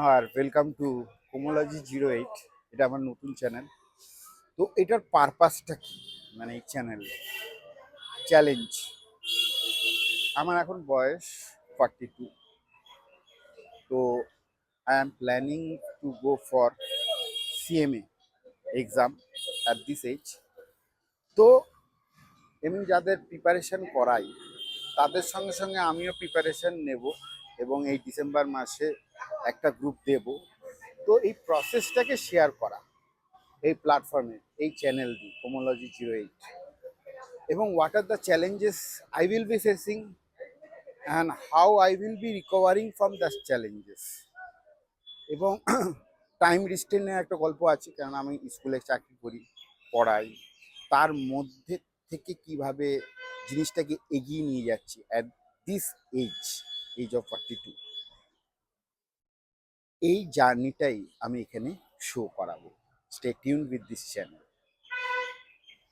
R welcome to কোমোলজি 08। এটা আমার নতুন চ্যানেল। তো এটার পারপাসটা কি, মানে এই চ্যানেল চ্যালেঞ্জ। আমার এখন বয়স 42। তো I am planning to go for CMA exam at this age. তো এমনি যাদের প্রিপারেশন করাই তাদের সঙ্গে সঙ্গে আমিও প্রিপারেশন নেব এবং এই ডিসেম্বর মাসে একটা গ্রুপ দেব। তো এই প্রসেসটাকে শেয়ার করা এই প্ল্যাটফর্মে, এই চ্যানেল দি কোমোলজি 08, এবং what are the challenges I will be facing and how I will be recovering from the challenges. এবং টাইম রিস্ট্রেনের একটা গল্প আছে, কারণ আমি স্কুলে চাকরি করি, পড়াই, তার মধ্যে থেকে কিভাবে জিনিসটাকে এগিয়ে নিয়ে যাচ্ছি at this age, age of 42। এই জার্নিটাই আমি এখানে শো করাবো। Stay tune with this channel.